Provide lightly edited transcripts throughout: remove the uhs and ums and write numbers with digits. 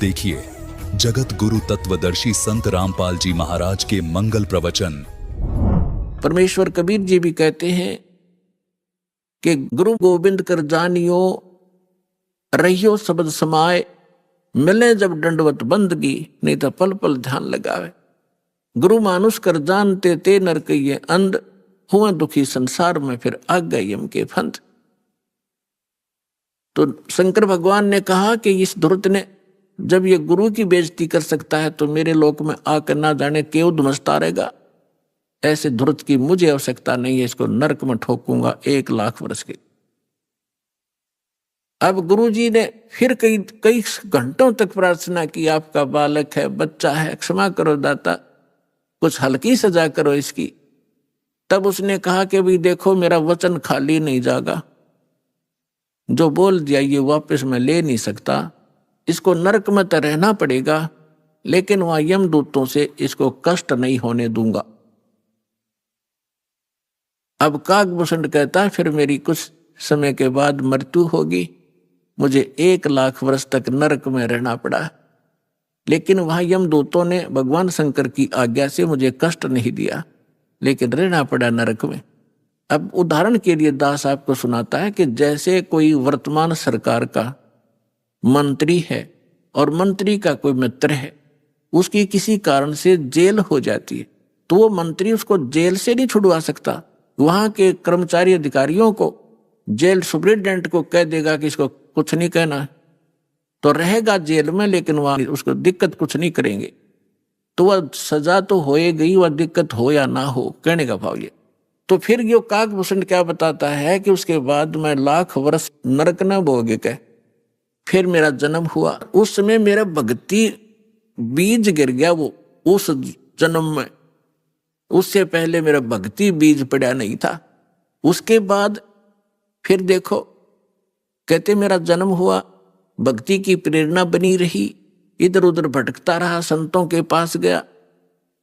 देखिए जगत गुरु तत्वदर्शी संत रामपाल जी महाराज के मंगल प्रवचन। परमेश्वर कबीर जी भी कहते हैं कि गुरु गोविंद कर जानियो रहियो शब्द समाए, मिले जब दंडवत बंदगी नहीं तो पल पल ध्यान लगावे। गुरु मानुष कर जानते ते नर कहिए अंध, हुआ दुखी संसार में फिर आ गए यम के फंद। तो शंकर भगवान ने कहा कि इस धुरत ने जब ये गुरु की बेइज्जती कर सकता है तो मेरे लोक में आकर ना जाने क्यों धुमसता रहेगा। ऐसे धुरत की मुझे आवश्यकता नहीं है, इसको नरक में ठोकूंगा 1,00,000 वर्ष के। अब गुरु जी ने फिर कई घंटों तक प्रार्थना की, आपका बालक है, बच्चा है, क्षमा करो दाता, कुछ हल्की सजा करो इसकी। तब उसने कहा कि भी देखो मेरा वचन खाली नहीं जागा, जो बोल दिया ये वापस मैं ले नहीं सकता, इसको नरक में तो रहना पड़ेगा लेकिन वहां यमदूतों से इसको कष्ट नहीं होने दूंगा। अब काकभूषण कहता फिर मेरी कुछ समय के बाद मृत्यु होगी, मुझे 1,00,000 वर्ष तक नरक में रहना पड़ा, लेकिन वहां यमदूतों ने भगवान शंकर की आज्ञा से मुझे कष्ट नहीं दिया, लेकिन रहना पड़ा नरक में। अब उदाहरण के लिए दास आपको सुनाता है कि जैसे कोई वर्तमान सरकार का मंत्री है और मंत्री का कोई मित्र है, उसकी किसी कारण से जेल हो जाती है तो वो मंत्री उसको जेल से नहीं छुड़वा सकता, वहां के कर्मचारी अधिकारियों को, जेल सुपरिटेंडेंट को कह देगा कि इसको कुछ नहीं कहना, तो रहेगा जेल में लेकिन वहां उसको दिक्कत कुछ नहीं करेंगे। तो वह सजा तो होएगी, वह दिक्कत हो या ना हो, कहने का भाव ये। तो फिर ये काकभूषण क्या बताता है कि उसके बाद मैं 1,00,000 वर्ष नरक न भोगे के फिर मेरा जन्म हुआ। उस समय मेरा भक्ति बीज गिर गया, वो उस जन्म में, उससे पहले मेरा भक्ति बीज पड़ा नहीं था। उसके बाद फिर देखो कहते मेरा जन्म हुआ, भक्ति की प्रेरणा बनी रही, इधर उधर भटकता रहा, संतों के पास गया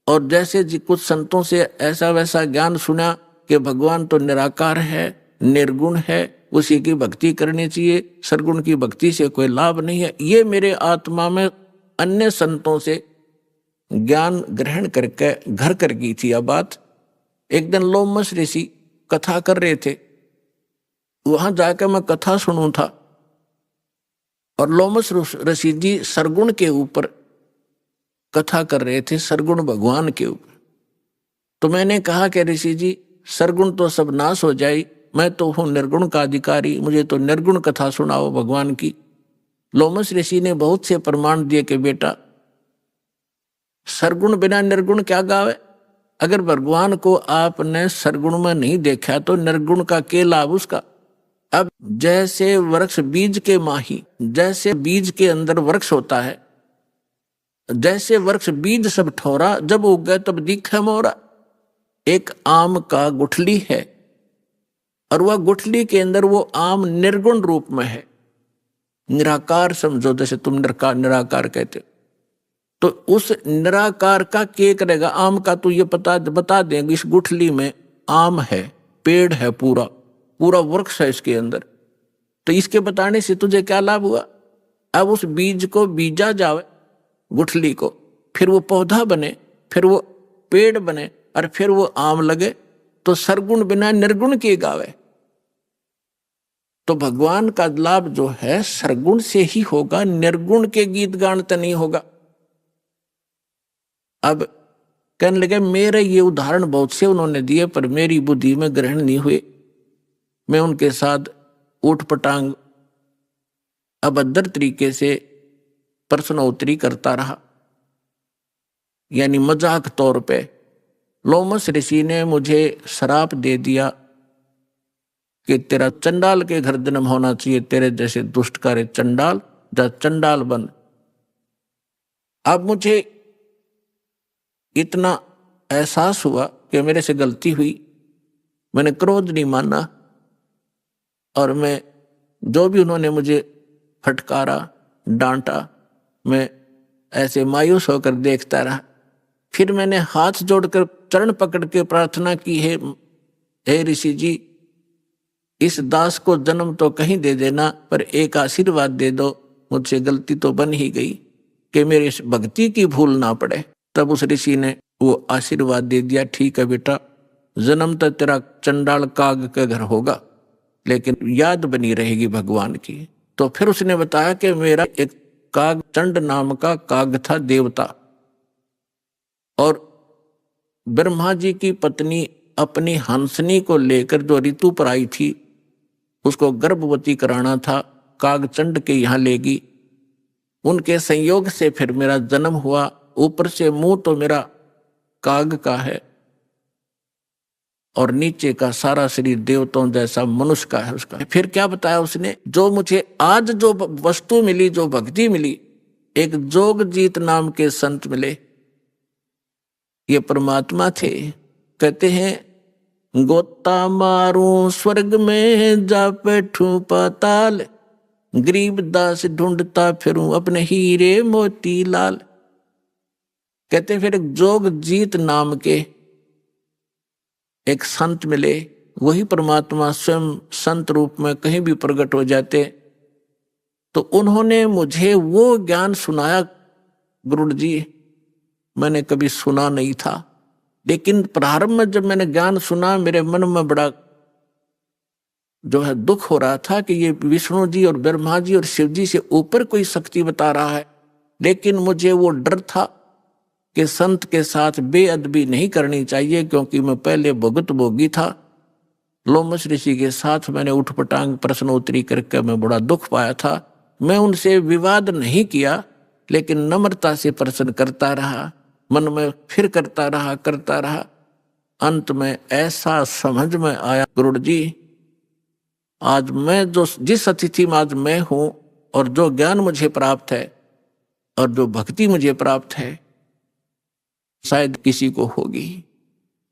और जैसे जी कुछ संतों से ऐसा वैसा ज्ञान सुना कि भगवान तो निराकार है, निर्गुण है, उसी की भक्ति करनी चाहिए, सरगुण की भक्ति से कोई लाभ नहीं है। ये मेरे आत्मा में अन्य संतों से ज्ञान ग्रहण करके घर कर गई थी। अब बात एक दिन लोमस ऋषि कथा कर रहे थे, वहां जाकर मैं कथा सुनूं था और लोमस ऋषि जी सरगुण के ऊपर कथा कर रहे थे, सरगुण भगवान के ऊपर। तो मैंने कहा कि ऋषि जी सरगुण तो सब नाश हो जाए, मैं तो हूं निर्गुण का अधिकारी, मुझे तो निर्गुण कथा सुनाओ भगवान की। लोमस ऋषि ने बहुत से प्रमाण दिए कि बेटा सरगुण बिना निर्गुण क्या गावे, अगर भगवान को आपने सरगुण में नहीं देखा तो निर्गुण का क्या लाभ उसका। अब जैसे वृक्ष बीज के माही, जैसे बीज के अंदर वृक्ष होता है, जैसे वृक्ष बीज सब ठोरा, जब उग गए तब दिखे मोरा। एक आम का गुठली है और वह गुठली के अंदर वो आम निर्गुण रूप में है, निराकार समझो, जैसे तुम निराकार कहते हो, तो उस निराकार का क्या करेगा। आम का तो ये बता देंगे इस गुठली में आम है, पेड़ है, पूरा पूरा वृक्ष है इसके अंदर, तो इसके बताने से तुझे क्या लाभ हुआ। अब उस बीज को बीजा जावे गुठली को, फिर वो पौधा बने, फिर वो पेड़ बने और फिर वो आम लगे, तो सरगुण बिना निर्गुण के गावे। तो भगवान का लाभ जो है सरगुण से ही होगा, निर्गुण के गीत गान तो नहीं होगा। अब कहने लगे मेरे ये उदाहरण बहुत से उन्होंने दिए पर मेरी बुद्धि में ग्रहण नहीं हुए, मैं उनके साथ ऊट पटांग अभद्र तरीके से प्रश्नोत्तरी करता रहा, यानी मजाक तौर पे। लोमस ऋषि ने मुझे श्राप दे दिया कि तेरा चंडाल के घर जन्म होना चाहिए, तेरे जैसे दुष्ट कार्य चंडाल, जा चंडाल बन। अब मुझे इतना एहसास हुआ कि मेरे से गलती हुई, मैंने क्रोध नहीं माना और मैं जो भी उन्होंने मुझे फटकारा डांटा, मैं ऐसे मायूस होकर देखता रहा। फिर मैंने हाथ जोड़कर चरण पकड़ के प्रार्थना की है, हे ऋषि जी इस दास को जन्म तो कहीं दे देना पर एक आशीर्वाद दे दो, मुझसे गलती तो बन ही गई। कि मेरी इस भक्ति की भूल ना पड़े। तब उस ऋषि ने वो आशीर्वाद दे दिया, ठीक है बेटा, जन्म तो तेरा चंडाल काग के घर होगा, लेकिन याद बनी रहेगी भगवान की। तो फिर उसने बताया कि मेरा एक काग चंड नाम का काग था, देवता, और ब्रह्मा जी की पत्नी अपनी हंसनी को लेकर जो ऋतु पर आई थी, उसको गर्भवती कराना था, काग चंड के यहाँ लेगी। उनके संयोग से फिर मेरा जन्म हुआ। ऊपर से मुंह तो मेरा काग का है और नीचे का सारा शरीर देवताओं जैसा मनुष्य का है उसका। फिर क्या बताया उसने, जो मुझे आज जो वस्तु मिली, जो भक्ति मिली, एक जोगजीत नाम के संत मिले, ये परमात्मा थे। कहते हैं गोता मारूं स्वर्ग में जा बैठूं पाताल, गरीब दास ढूंढता फिरूं अपने हीरे मोती लाल। कहते हैं फिर एक जोगजीत नाम के एक संत मिले, वही परमात्मा स्वयं संत रूप में कहीं भी प्रकट हो जाते। तो उन्होंने मुझे वो ज्ञान सुनाया, गुरु जी मैंने कभी सुना नहीं था, लेकिन प्रारंभ में जब मैंने ज्ञान सुना, मेरे मन में बड़ा जो है दुख हो रहा था कि ये विष्णु जी और ब्रह्मा जी और शिव जी से ऊपर कोई शक्ति बता रहा है। लेकिन मुझे वो डर था कि संत के साथ बेअदबी नहीं करनी चाहिए, क्योंकि मैं पहले भुगत भोगी था। लोमस ऋषि के साथ मैंने उठपटांग प्रश्नोत्तरी करके मैं बड़ा दुख पाया था। मैं उनसे विवाद नहीं किया, लेकिन नम्रता से प्रश्न करता रहा, मन में फिर करता रहा। अंत में ऐसा समझ में आया, गुरु जी आज मैं जिस अतिथि में आज मैं हूं, और जो ज्ञान मुझे प्राप्त है और जो भक्ति मुझे प्राप्त है, शायद किसी को होगी।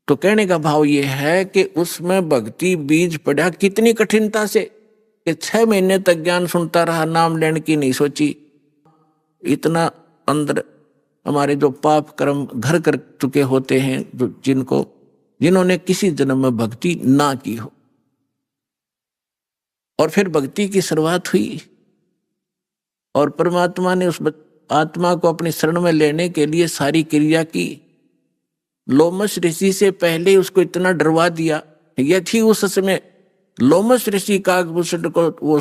तो कहने का भाव ये है कि उसमें भक्ति बीज पड़ा कितनी कठिनता से, कि 6 महीने तक ज्ञान सुनता रहा, नाम लेने की नहीं सोची। इतना अंदर हमारे जो पाप कर्म घर कर चुके होते हैं, जिन्होंने किसी जन्म में भक्ति ना की हो, और फिर भक्ति की शुरुआत हुई और परमात्मा ने उस आत्मा को अपनी शरण में लेने के लिए सारी क्रिया की। लोमस ऋषि से पहले उसको इतना डरवा दिया, यदि उस समय लोमस ऋषि काकभूषण को वो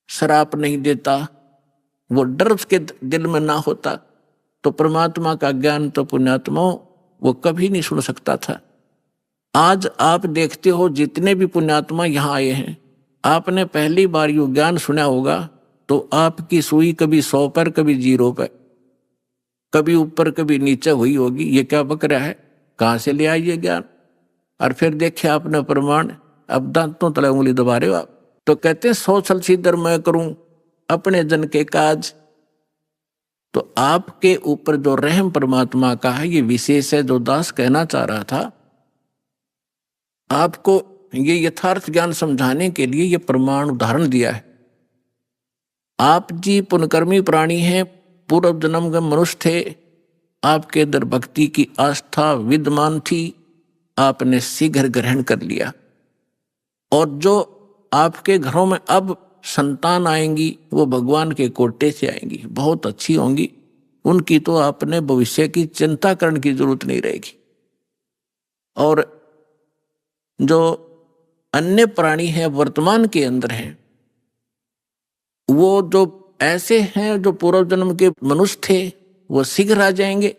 श्राप नहीं देता, वो डर उसके दिल में ना होता, तो परमात्मा का ज्ञान तो पुण्यात्माओं वो कभी नहीं सुन सकता था। आज आप देखते हो जितने भी पुण्यात्मा यहाँ आए हैं, आपने पहली बार यो ज्ञान सुना होगा तो आपकी सुई कभी 100 पर, कभी 0 पर, कभी ऊपर कभी नीचे हुई होगी। ये क्या बक रहा है, कहाँ से ले आइए ज्ञान। और फिर देखे आपने प्रमाण, अब दांतों तले उंगली दबा रहे हो आप। तो कहते हैं 100 छल सीधर मैं करूं अपने जन के काज। तो आपके ऊपर जो रहम परमात्मा का है ये विशेष है। जो दास कहना चाह रहा था, आपको ये यथार्थ ज्ञान समझाने के लिए ये प्रमाण उदाहरण दिया है। आप जी पुण्यकर्मी प्राणी हैं, पूर्व जन्म के मनुष्य थे, आपके अंदर भक्ति की आस्था विद्यमान थी, आपने शीघ्र ग्रहण कर लिया। और जो आपके घरों में अब संतान आएंगी वो भगवान के कोटे से आएंगी, बहुत अच्छी होंगी, उनकी तो आपने भविष्य की चिंता करने की जरूरत नहीं रहेगी। और जो अन्य प्राणी हैं वर्तमान के अंदर हैं, वो जो ऐसे हैं जो पूर्व जन्म के मनुष्य थे वो शीघ्र आ जाएंगे,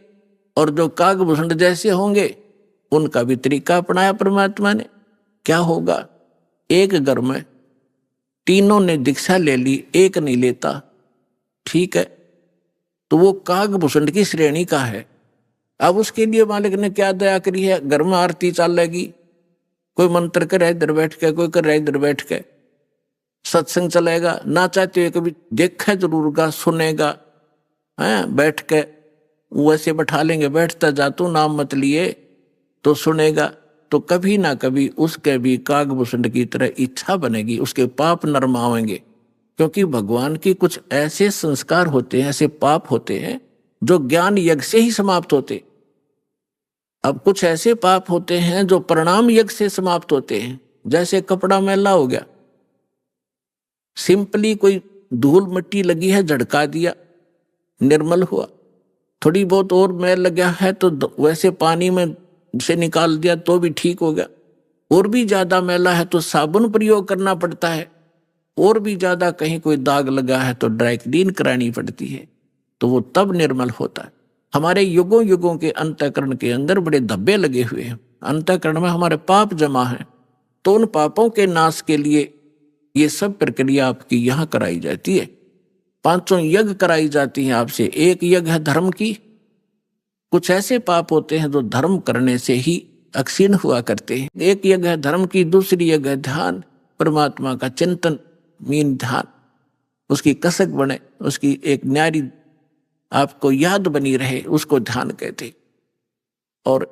और जो काकभूषण जैसे होंगे उनका भी तरीका अपनाया परमात्मा ने। क्या होगा, एक घर में तीनों ने दीक्षा ले ली, एक नहीं लेता, ठीक है, तो वो काकभूषण की श्रेणी का है। अब उसके लिए मालिक ने क्या दया करी है, घर में आरती चलेगी, कोई मंत्र करे इधर बैठ के, कोई कर रहा है इधर बैठ के, सत्संग चलेगा, ना चाहते हुए कभी देखा जरूर गा, सुनेगा, हैं बैठ के वैसे बैठा लेंगे, बैठता जा तू नाम मत लिए तो सुनेगा। तो कभी ना कभी उसके भी काकभूषण की तरह इच्छा बनेगी, उसके पाप नरम आएंगे, क्योंकि भगवान की कुछ ऐसे संस्कार होते हैं, ऐसे पाप होते हैं जो ज्ञान यज्ञ से ही समाप्त होते। अब कुछ ऐसे पाप होते हैं जो प्रणाम यज्ञ से समाप्त होते हैं, जैसे कपड़ा मैला हो गया, सिंपली कोई धूल मिट्टी लगी है झड़का दिया, निर्मल हुआ। थोड़ी बहुत और मैल लग गया है तो वैसे पानी में से निकाल दिया तो भी ठीक हो गया। और भी ज्यादा मैला है तो साबुन प्रयोग करना पड़ता है। और भी ज्यादा कहीं कोई दाग लगा है तो ड्राई क्लीन करानी पड़ती है, तो वो तब निर्मल होता है। हमारे युगों युगों के अंतःकरण के अंदर बड़े धब्बे लगे हुए हैं, अंतःकरण में हमारे पाप जमा है, तो उन पापों के नाश के लिए ये सब प्रक्रिया आपकी यहाँ कराई जाती है। 500 यज्ञ कराई जाती हैं आपसे। एक यज्ञ है धर्म की। कुछ ऐसे पाप होते हैं जो धर्म करने से ही अक्षीण हुआ करते हैं। एक यज्ञ है धर्म की, दूसरी यज्ञ है ध्यान, परमात्मा का चिंतन, मीन ध्यान, उसकी कसक बने, उसकी एक न्यारी आपको याद बनी रहे, उसको ध्यान कहते। और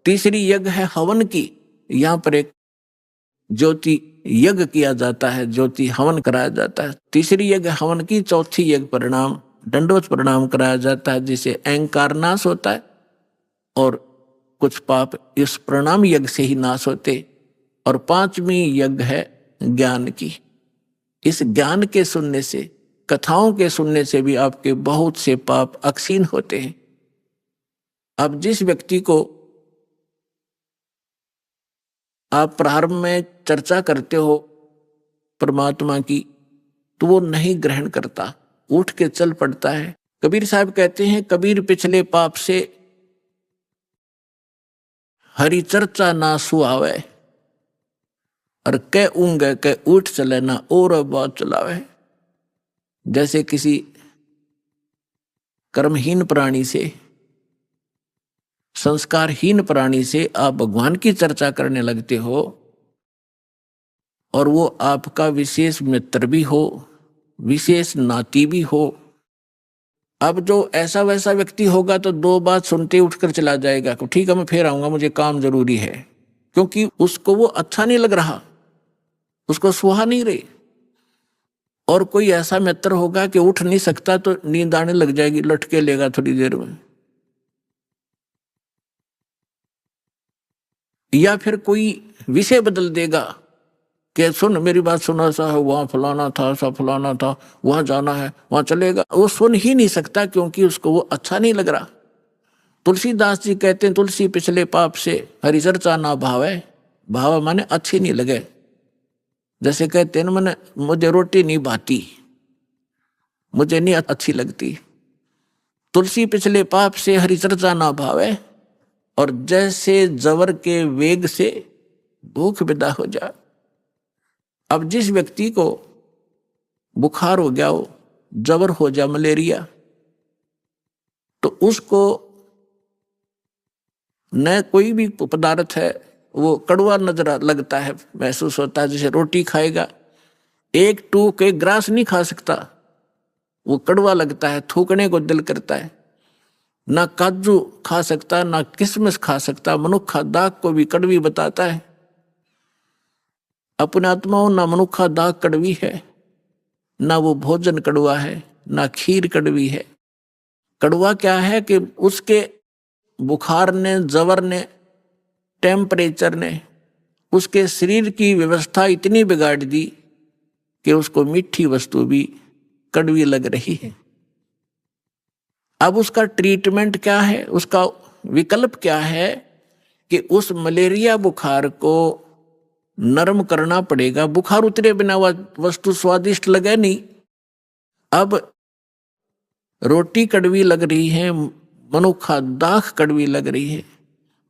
तीसरी यज्ञ है हवन की। यहाँ पर एक ज्योति यज्ञ किया जाता है, ज्योति हवन कराया जाता है। तीसरी यज्ञ हवन की, चौथी यज्ञ प्रणाम, दंडवत प्रणाम कराया जाता है, जिसे अहंकार नाश होता है और कुछ पाप इस प्रणाम यज्ञ से ही नाश होते। और पांचवी यज्ञ है ज्ञान की। इस ज्ञान के सुनने से, कथाओं के सुनने से भी आपके बहुत से पाप अक्षीण होते हैं। अब जिस व्यक्ति को आप प्रारंभ में चर्चा करते हो परमात्मा की, तो वो नहीं ग्रहण करता, उठ के चल पड़ता है। कबीर साहब कहते हैं, कबीर पिछले पाप से हरि चर्चा ना सुहावे, और कै ऊंगे कै उठ चले ना और बात चलावे। जैसे किसी कर्महीन प्राणी से, संस्कारहीन प्राणी से आप भगवान की चर्चा करने लगते हो, और वो आपका विशेष मित्र भी हो, विशेष नाती भी हो। अब जो ऐसा वैसा व्यक्ति होगा तो दो बात सुनते उठकर चला जाएगा कि ठीक है मैं फिर आऊंगा, मुझे काम जरूरी है, क्योंकि उसको वो अच्छा नहीं लग रहा, उसको सुहा नहीं रही। और कोई ऐसा मित्र होगा कि उठ नहीं सकता तो नींद आने लग जाएगी, लटके लेगा थोड़ी देर में। या फिर कोई विषय बदल देगा कि सुन मेरी बात सुना, सा है वहां फलाना था, सा फलाना था, वहां जाना है, वहां चलेगा। वो सुन ही नहीं सकता क्योंकि उसको वो अच्छा नहीं लग रहा। तुलसीदास जी कहते हैं, तुलसी पिछले पाप से हरि चर्चा ना भावे। भाव माने अच्छी नहीं लगे। जैसे कहते हैं मैंने, मुझे रोटी नहीं भाती, मुझे नहीं अच्छी लगती। तुलसी पिछले पाप से हरि चर्चा ना भावे, और जैसे जवर के वेग से भूख विदा हो जाए। अब जिस व्यक्ति को बुखार हो गया हो, जवर हो जाए, मलेरिया, तो उसको न कोई भी पदार्थ है वो कड़वा नजर लगता है, महसूस होता है। जैसे रोटी खाएगा, एक टूक एक ग्रास नहीं खा सकता, वो कड़वा लगता है, थूकने को दिल करता है। ना काजू खा सकता, ना किशमिश खा सकता। मनुखा दाग को भी कड़वी बताता है। अपने आत्माओं ना मनुखा दाग कड़वी है, ना वो भोजन कड़वा है, ना खीर कड़वी है। कड़वा क्या है कि उसके बुखार ने, जवर ने, टेम्परेचर ने उसके शरीर की व्यवस्था इतनी बिगाड़ दी कि उसको मीठी वस्तु भी कड़वी लग रही है। अब उसका ट्रीटमेंट क्या है, उसका विकल्प क्या है कि उस मलेरिया बुखार को नरम करना पड़ेगा। बुखार उतरे बिना वस्तु स्वादिष्ट लगे नहीं। अब रोटी कड़वी लग रही है, मनुखा दाख कड़वी लग रही है,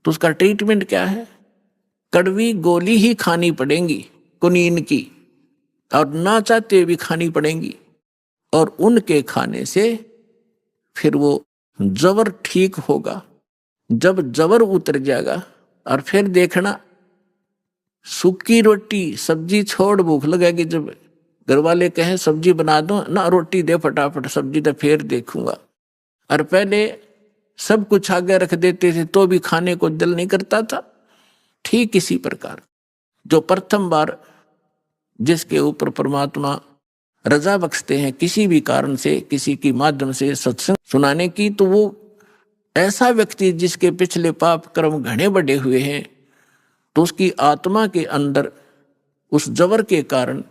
तो उसका ट्रीटमेंट क्या है? कड़वी गोली ही खानी पड़ेगी कुनीन की, और ना चाहते भी खानी पड़ेंगी। और उनके खाने से फिर वो जबर ठीक होगा। जब जबर उतर जाएगा, और फिर देखना सूखी रोटी सब्जी छोड़ भूख लगेगी। जब घर वाले कहें सब्जी बना दो ना, रोटी दे फटाफट, सब्जी तो फिर देखूंगा। और पहले सब कुछ आगे रख देते थे तो भी खाने को दिल नहीं करता था। ठीक इसी प्रकार जो प्रथम बार जिसके ऊपर परमात्मा रजा बख्शते हैं किसी भी कारण से, किसी के माध्यम से सत्संग सुनाने की, तो वो ऐसा व्यक्ति जिसके पिछले पाप कर्म घने बढ़े हुए हैं, तो उसकी आत्मा के अंदर उस जबर के कारण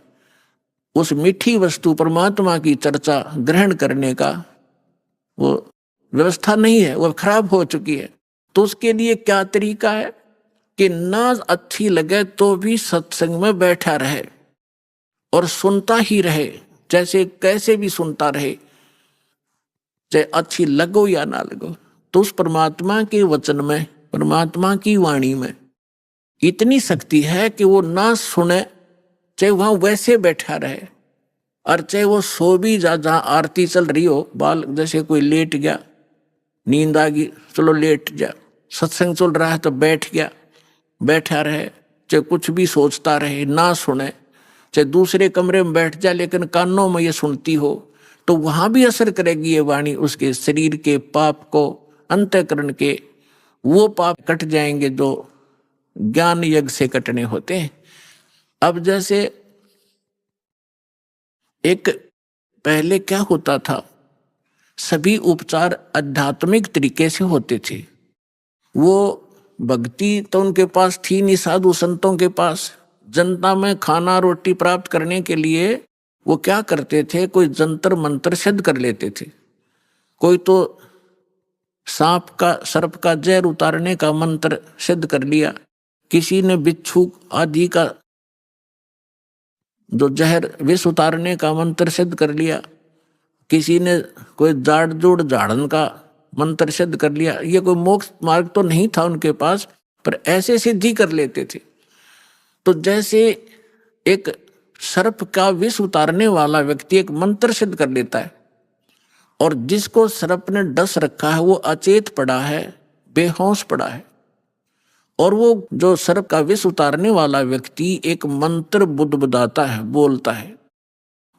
उस मीठी वस्तु परमात्मा की चर्चा ग्रहण करने का व्यवस्था नहीं है, वो खराब हो चुकी है। तो उसके लिए क्या तरीका है कि ना अच्छी लगे तो भी सत्संग में बैठा रहे और सुनता ही रहे, जैसे कैसे भी सुनता रहे, चाहे अच्छी लगो या ना लगो। तो उस परमात्मा के वचन में, परमात्मा की वाणी में इतनी शक्ति है कि वो ना सुने, चाहे वहां वैसे बैठा रहे, और चाहे वो सो भी जा, जहां आरती चल रही हो, बाल जैसे कोई लेट गया, नींद आ गई, चलो लेट जा, सत्संग चल रहा है तो बैठ गया, बैठा रहे, चाहे कुछ भी सोचता रहे, ना सुने, चाहे दूसरे कमरे में बैठ जाए लेकिन कानों में ये सुनती हो, तो वहां भी असर करेगी ये वाणी। उसके शरीर के पाप को, अंतःकरण के वो पाप कट जाएंगे जो ज्ञान यज्ञ से कटने होते हैं। अब जैसे एक पहले क्या होता था, सभी उपचार आध्यात्मिक तरीके से होते थे। वो भक्ति तो उनके पास थी नहीं, साधु संतों के पास। जनता में खाना रोटी प्राप्त करने के लिए वो क्या करते थे, कोई जंतर मंत्र सिद्ध कर लेते थे। कोई तो सांप का, सर्प का जहर उतारने का मंत्र सिद्ध कर लिया, किसी ने बिच्छू आदि का जो जहर विष उतारने का मंत्र सिद्ध कर लिया, किसी ने कोई जाड़ जोड़ झाड़न का मंत्र सिद्ध कर लिया। ये कोई मोक्ष मार्ग तो नहीं था उनके पास, पर ऐसे सिद्धि कर लेते थे। तो जैसे एक सर्प का विष उतारने वाला व्यक्ति एक मंत्र सिद्ध कर लेता है, और जिसको सर्प ने डस रखा है वो अचेत पड़ा है, बेहोश पड़ा है, और वो जो सर्प का विष उतारने वाला व्यक्ति एक मंत्र बुदबुदाता है, बोलता है,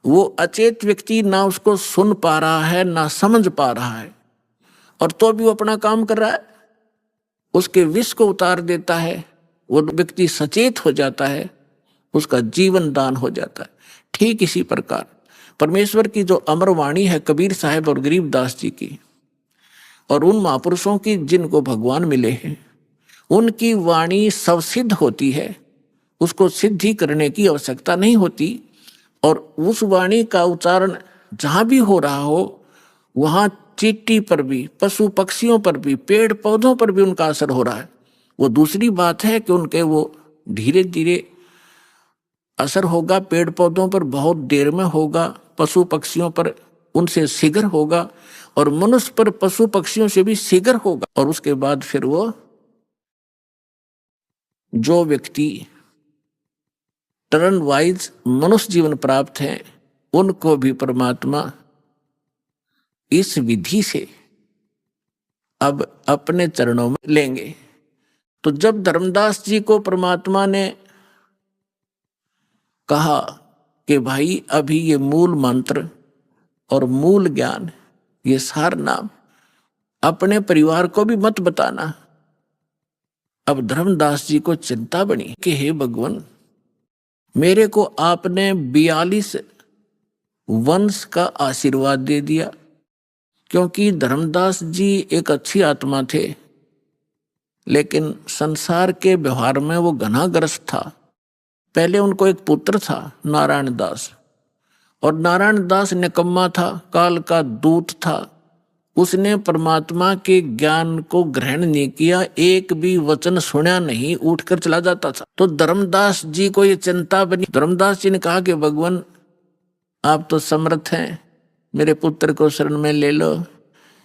वो अचेत व्यक्ति ना उसको सुन पा रहा है ना समझ पा रहा है, और तो भी वो अपना काम कर रहा है, उसके विष को उतार देता है। वो व्यक्ति सचेत हो जाता है, उसका जीवन दान हो जाता है। ठीक इसी प्रकार परमेश्वर की जो अमर वाणी है कबीर साहब और गरीबदास जी की, और उन महापुरुषों की जिनको भगवान मिले हैं, उनकी वाणी स्वसिद्ध होती है, उसको सिद्धि करने की आवश्यकता नहीं होती। और उस वाणी का उच्चारण जहां भी हो रहा हो, वहां चींटी पर भी, पशु पक्षियों पर भी, पेड़ पौधों पर भी उनका असर हो रहा है। वो दूसरी बात है कि उनके वो धीरे धीरे असर होगा, पेड़ पौधों पर बहुत देर में होगा, पशु पक्षियों पर उनसे शीघ्र होगा, और मनुष्य पर पशु पक्षियों से भी शीघ्र होगा। और उसके बाद फिर वो जो व्यक्ति टर्न वाइज मनुष्य जीवन प्राप्त है, उनको भी परमात्मा इस विधि से अब अपने चरणों में लेंगे। तो जब धर्मदास जी को परमात्मा ने कहा कि भाई अभी ये मूल मंत्र और मूल ज्ञान, ये सार नाम अपने परिवार को भी मत बताना, अब धर्मदास जी को चिंता बनी कि हे भगवान, मेरे को आपने 42 वंश का आशीर्वाद दे दिया। क्योंकि धर्मदास जी एक अच्छी आत्मा थे, लेकिन संसार के व्यवहार में वो घनाग्रस्त था। पहले उनको एक पुत्र था नारायण दास, और नारायण दास निकम्मा था, काल का दूत था। उसने परमात्मा के ज्ञान को ग्रहण नहीं किया, एक भी वचन सुना नहीं, उठकर चला जाता था। तो धर्मदास जी को ये चिंता बनी। धर्मदास जी ने कहा कि भगवान आप तो समर्थ हैं, मेरे पुत्र को शरण में ले लो,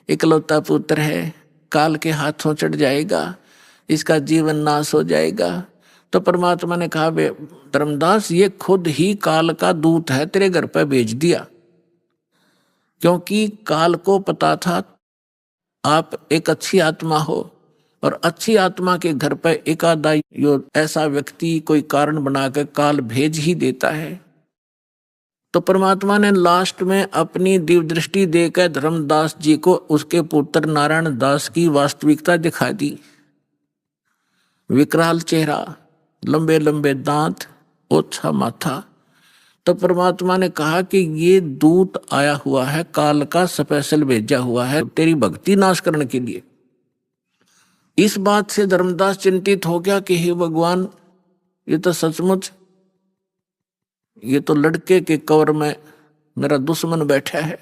इकलौता पुत्र है, काल के हाथों चढ़ जाएगा, इसका जीवन नाश हो जाएगा। तो परमात्मा ने कहा बे धर्मदास, ये खुद ही काल का दूत है, तेरे घर पर भेज दिया। क्योंकि काल को पता था आप एक अच्छी आत्मा हो, और अच्छी आत्मा के घर पर एक आधा ऐसा व्यक्ति कोई कारण बनाकर काल भेज ही देता है। तो परमात्मा ने लास्ट में अपनी दिव्य दृष्टि देकर धर्मदास जी को उसके पुत्र नारायण दास की वास्तविकता दिखा दी। विकराल चेहरा, लंबे लंबे दांत, ओछा माथा। तो परमात्मा ने कहा कि ये दूत आया हुआ है, काल का स्पेशल भेजा हुआ है तेरी भक्ति नाश करने के लिए। इस बात से धर्मदास चिंतित हो गया कि हे भगवान, ये तो सचमुच, ये तो लड़के के कवर में मेरा दुश्मन बैठा है।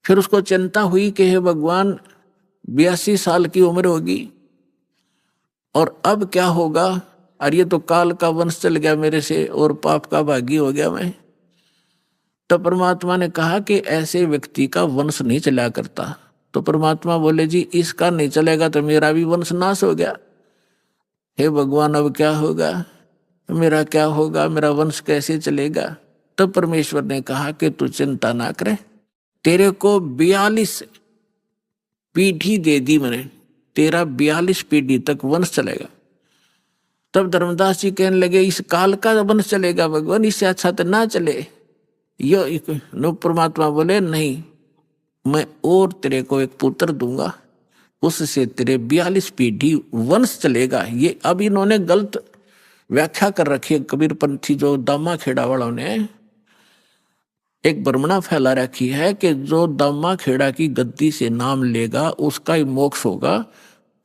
फिर उसको चिंता हुई कि हे भगवान 82 साल की उम्र होगी और अब क्या होगा, अरे ये तो काल का वंश चल गया मेरे से और पाप का भागी हो गया मैं। तो परमात्मा ने कहा कि ऐसे व्यक्ति का वंश नहीं चला करता। तो परमात्मा बोले जी इसका नहीं चलेगा तो मेरा भी वंश नाश हो गया। हे भगवान अब क्या होगा, मेरा क्या होगा, मेरा वंश कैसे चलेगा। तब परमेश्वर ने कहा कि तू चिंता ना करे, तेरे को 42 पीढ़ी दे दी मैंने, तेरा 42 पीढ़ी तक वंश चलेगा। तब धर्मदास जी कहने लगे इस काल का वंश चलेगा भगवान, इससे अच्छा तो ना चले। यो परमात्मा बोले नहीं, मैं और तेरे को एक पुत्र दूंगा, उससे तेरे 42 पीढ़ी वंश चलेगा। ये अब इन्होंने गलत व्याख्या कर रखी है, कबीर पंथी जो दामा खेड़ा वालों ने एक भ्रमणा फैला रखी है कि जो दामा खेड़ा की गद्दी से नाम लेगा उसका ही मोक्ष होगा।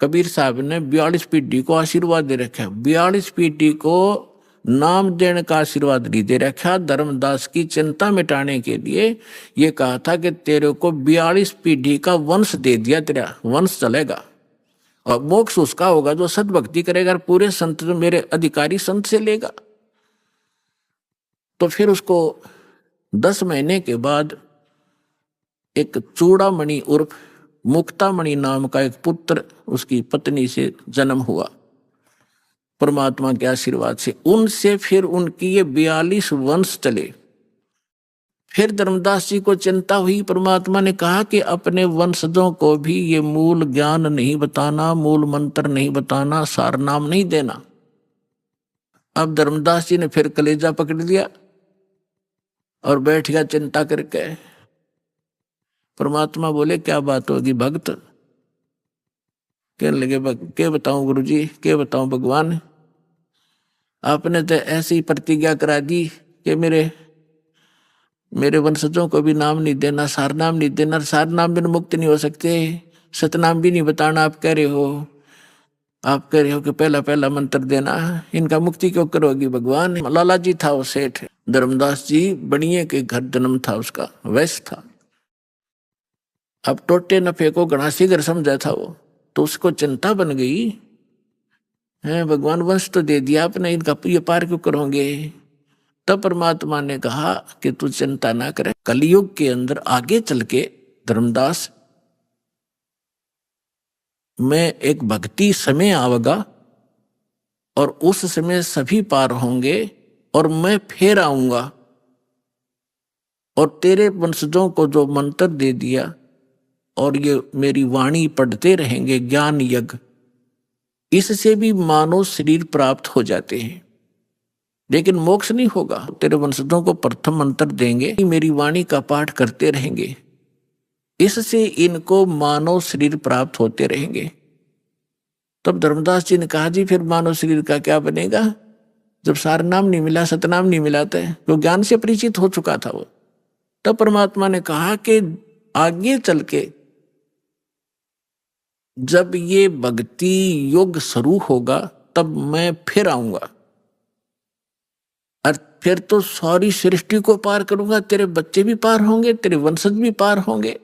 कबीर साहब ने 42 पीढ़ी को आशीर्वाद दे रखा है, 42 पीढ़ी को नाम देने का आशीर्वाद नहीं दे रखा। धर्मदास की चिंता मिटाने के लिए ये कहा था कि तेरे को 42 पीढ़ी का वंश दे दिया, तेरा वंश चलेगा और मोक्ष उसका होगा जो सद्भक्ति करेगा, पूरे संत जो मेरे अधिकारी संत से लेगा। तो फिर उसको 10 महीने के बाद एक चूड़ामणि उर्फ मुक्तामणि नाम का एक पुत्र उसकी पत्नी से जन्म हुआ परमात्मा के आशीर्वाद से। उनसे फिर उनकी ये 42 वंश चले। फिर धर्मदास जी को चिंता हुई, परमात्मा ने कहा कि अपने वंशजों को भी ये मूल ज्ञान नहीं बताना, मूल मंत्र नहीं बताना, सार नाम नहीं देना। अब धर्मदास जी ने फिर कलेजा पकड़ लिया और बैठ गया चिंता करके। परमात्मा बोले क्या बात होगी भक्त। कहने लगे क्या बताऊं गुरुजी, क्या बताऊं भगवान, आपने तो ऐसी प्रतिज्ञा करा दी कि मेरे वंशजों को भी नाम नहीं देना, सार नाम नहीं देना, सार नाम बिन मुक्त नहीं हो सकते, सतनाम भी नहीं बताना। आप कह रहे हो कि पहला पहला मंत्र देना, इनका मुक्ति क्यों करोगी भगवान। लाला जी था वो सेठ, धर्मदास जी बनिए के घर जन्म था उसका, वैश्य था। अब टोटे नफे को गणासी घर समझा था वो, तो उसको चिंता बन गई है, भगवान वंश तो दे दिया आपने, इनका ये पार क्यों करोगे। तब परमात्मा ने कहा कि तू चिंता ना करे, कलयुग के अंदर आगे चल के धर्मदास में एक भक्ति समय आवेगा और उस समय सभी पार होंगे और मैं फिर आऊंगा और तेरे वंशजों को जो मंत्र दे दिया और ये मेरी वाणी पढ़ते रहेंगे ज्ञान यज्ञ, इससे भी मानव शरीर प्राप्त हो जाते हैं, लेकिन मोक्ष नहीं होगा। तेरे वंशजों को प्रथम मंत्र देंगे, मेरी वाणी का पाठ करते रहेंगे, इससे इनको मानव शरीर प्राप्त होते रहेंगे। तब धर्मदास जी ने कहा जी फिर मानव शरीर का क्या बनेगा, जब सार नाम नहीं मिला, सतनाम नहीं मिला था, तो ज्ञान से परिचित हो चुका था वो। तब परमात्मा ने कहा कि आगे चल के जब ये भक्ति योग शुरू होगा तब मैं फिर आऊंगा और फिर तो सारी सृष्टि को पार करूंगा, तेरे बच्चे भी पार होंगे, तेरे वंशज भी पार होंगे।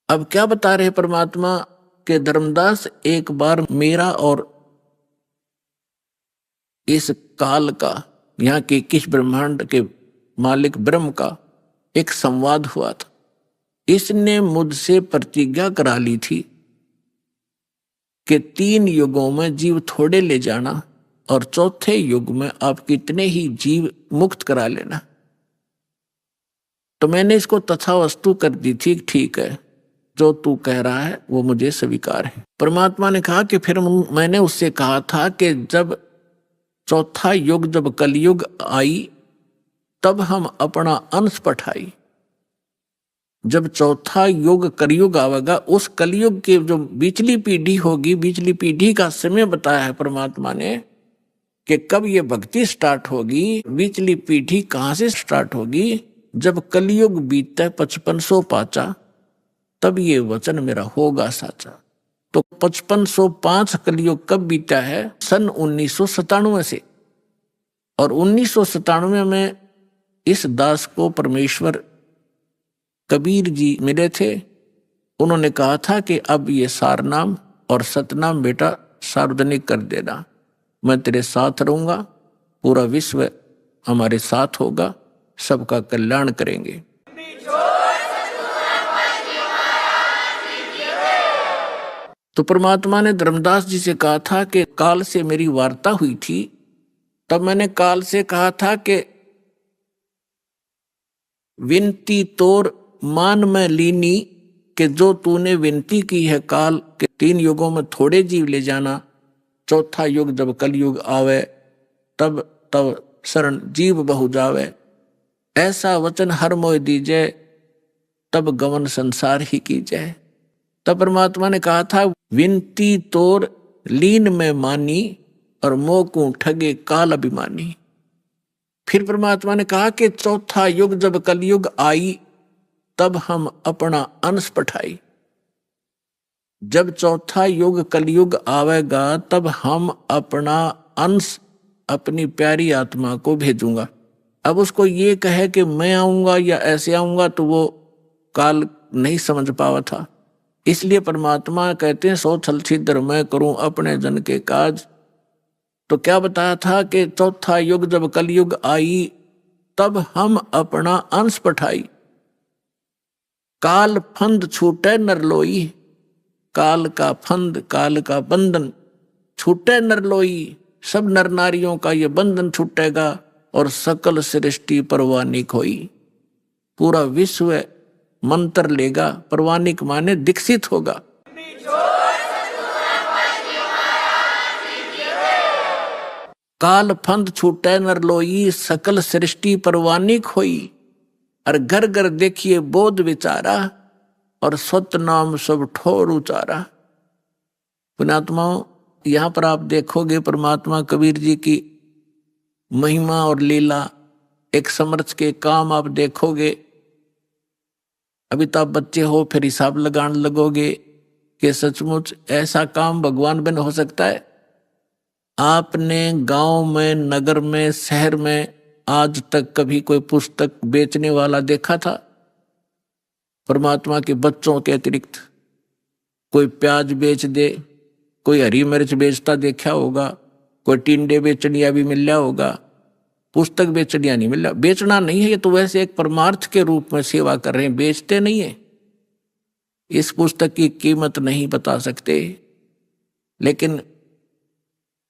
अब क्या बता रहे परमात्मा के धर्मदास, एक बार मेरा और इस काल का, यहाँ के किस ब्रह्मांड के मालिक ब्रह्म का एक संवाद हुआ था। इसने मुझसे प्रतिज्ञा करा ली थी कि 3 युगों में जीव थोड़े ले जाना और चौथे युग में आप कितने ही जीव मुक्त करा लेना। तो मैंने इसको तथावस्तु कर दी थी, ठीक है जो तू कह रहा है वो मुझे स्वीकार है। परमात्मा ने कहा कि फिर मैंने उससे कहा था कि जब चौथा युग, जब कलयुग आई तब हम अपना अंश पठाई। जब चौथा युग कलयुग आवेगा, उस कलयुग के जो बीचली पीढ़ी होगी, बीचली पीढ़ी का समय बताया है परमात्मा ने कि कब ये भक्ति स्टार्ट होगी। बीचली पीढ़ी कहाँ से स्टार्ट होगी, जब कलयुग बीतता 5500 पाचा, तब ये वचन मेरा होगा साचा। तो 5505 कलयुग कब बीता है, सन 1997 से। और 1997 में इस दास को परमेश्वर कबीर जी मिले थे। उन्होंने कहा था कि अब ये सारनाम और सतनाम बेटा सार्वजनिक कर देना, मैं तेरे साथ रहूंगा, पूरा विश्व हमारे साथ होगा, सबका कल्याण करेंगे। तो परमात्मा ने धर्मदास जी से कहा था कि काल से मेरी वार्ता हुई थी, तब मैंने काल से कहा था कि विनती तोर मान में लीनी, कि जो तूने विनती की है काल के 3 युगों में थोड़े जीव ले जाना, चौथा युग जब कलयुग आवे तब तब शरण जीव बहु जावे, ऐसा वचन हर मोह दीजे, तब गमन संसार ही की जाए। तब परमात्मा ने कहा था विनती तोर लीन में मानी, और मोह को ठगे काल अभिमानी। फिर परमात्मा ने कहा कि चौथा युग जब कलयुग आई, तब हम अपना अंश पठाई। जब चौथा युग कलयुग आवेगा तब हम अपना अंश अपनी प्यारी आत्मा को भेजूंगा। अब उसको ये कहे कि मैं आऊंगा या ऐसे आऊंगा, तो वो काल नहीं समझ पावा था। इसलिए परमात्मा कहते हैं सो छल छिद्र मैं करूं अपने जन के काज। तो क्या बताया था कि चौथा युग जब कलयुग आई, तब हम अपना अंश पठाई। काल फंद छूटे नरलोई, काल का फंद, काल का बंधन छूटे नरलोई, सब नर नारियों का ये बंधन छूटेगा और सकल सृष्टि परवानिक होई। पूरा विश्व मंत्र लेगा, परवानिक माने दीक्षित होगा। काल फंद छूटे नरलोई, सकल सृष्टि परवानिक होई, और घर घर देखिए बोध विचारा, और सत नाम सब ठोर उचारा। पुण्यात्माओं, यहां पर आप देखोगे परमात्मा कबीर जी की महिमा और लीला, एक समर्थ के काम आप देखोगे। अभी तो आप बच्चे हो, फिर हिसाब लगाने लगोगे कि सचमुच ऐसा काम भगवान बिन हो सकता है। आपने गांव में, नगर में, शहर में आज तक कभी कोई पुस्तक बेचने वाला देखा था? परमात्मा के बच्चों के अतिरिक्त कोई प्याज बेच दे, कोई हरी मिर्च बेचता देखा होगा, कोई टिंडे बेचनिया भी मिल रहा होगा, पुस्तक बेचनिया नहीं मिल रहा। बेचना नहीं है, ये तो वैसे एक परमार्थ के रूप में सेवा कर रहे हैं, बेचते नहीं है। इस पुस्तक की कीमत नहीं बता सकते, लेकिन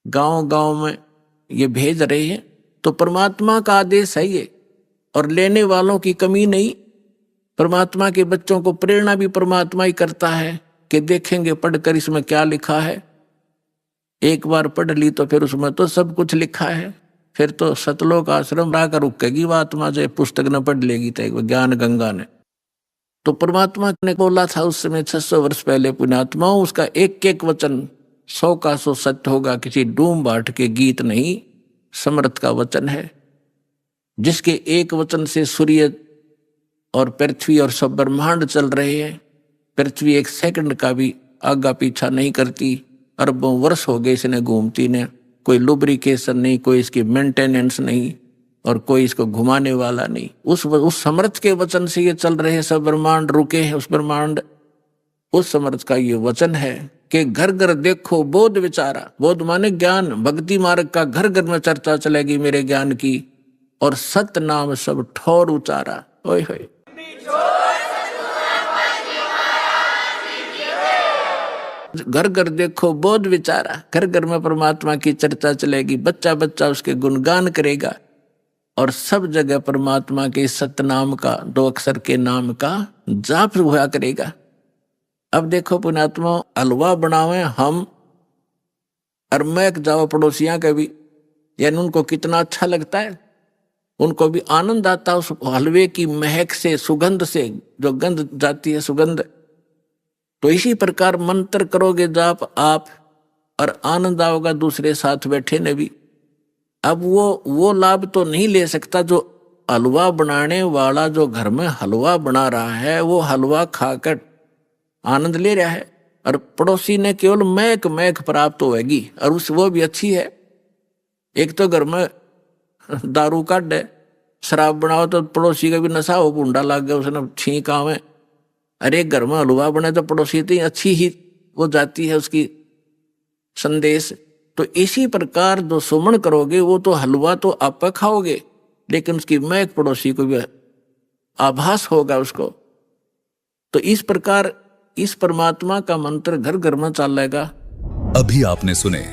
गांव गांव में ये भेज रहे हैं। तो परमात्मा का आदेश है ये, और लेने वालों की कमी नहीं। परमात्मा के बच्चों को प्रेरणा भी परमात्मा ही करता है कि देखेंगे पढ़कर इसमें क्या लिखा है। एक बार पढ़ ली तो फिर उसमें तो सब कुछ लिखा है, फिर तो सतलोक आश्रम राकर रुकेगी वो आत्मा, जो पुस्तक न पढ़ लेगी तो ज्ञान गंगा ने। तो परमात्मा ने बोला था उस समय 600 वर्ष पहले, पुण्यात्माओं, उसका एक एक वचन 100 का 100 सत्य होगा, किसी डूम बाट के गीत नहीं, समर्थ का वचन है, जिसके एक वचन से सूर्य और पृथ्वी और सब ब्रह्मांड चल रहे हैं। पृथ्वी एक सेकंड का भी आगा पीछा नहीं करती, अरबों वर्ष हो गए इसने घूमती ने, कोई लुब्रिकेशन नहीं, कोई इसकी मेंटेनेंस नहीं, और कोई इसको घुमाने वाला नहीं। उस समर्थ के वचन से ये चल रहे हैं, सब ब्रह्मांड रुके हैं। उस ब्रह्मांड, उस समर्थ का ये वचन है कि घर घर देखो बोध विचारा। बोध माने ज्ञान, भक्ति मार्ग का घर घर में चर्चा चलेगी मेरे ज्ञान की, और सत नाम सब ठोर उचारा। ओए होए, घर घर देखो बोध विचारा, घर घर में परमात्मा की चर्चा चलेगी, बच्चा बच्चा उसके गुणगान करेगा, और सब जगह परमात्मा के सतनाम का, 2 अक्षर के नाम का जाप हुआ करेगा। अब देखो पुण्यात्मा, हलवा बनावे हम और महक जाओ पड़ोसियां का भी, यानी उनको कितना अच्छा लगता है, उनको भी आनंद आता है उस हलवे की महक से, सुगंध से, जो गंध जाती है सुगंध। तो इसी प्रकार मंत्र करोगे जाप आप, और आनंद आओगा दूसरे साथ बैठे ने भी। अब वो लाभ तो नहीं ले सकता जो हलवा बनाने वाला, जो घर में हलवा बना रहा है, वो हलवा खाकर आनंद ले रहा है, और पड़ोसी ने केवल महक महक प्राप्त होगी, और वो भी अच्छी है। एक तो घर में दारू काट है, शराब बनाओ तो पड़ोसी का भी नशा हो, भूंडा लग गया, उसने छींक आवे। अरे घर में हलवा बने तो पड़ोसी इतनी अच्छी ही वो जाती है उसकी संदेश। तो इसी प्रकार जो सुमन करोगे वो तो हलवा तो आप खाओगे, लेकिन उसकी महक पड़ोसी को भी आभास होगा उसको। तो इस प्रकार इस परमात्मा का मंत्र घर घर में चलेगा। अभी आपने सुने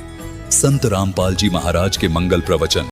संत रामपाल जी महाराज के मंगल प्रवचन।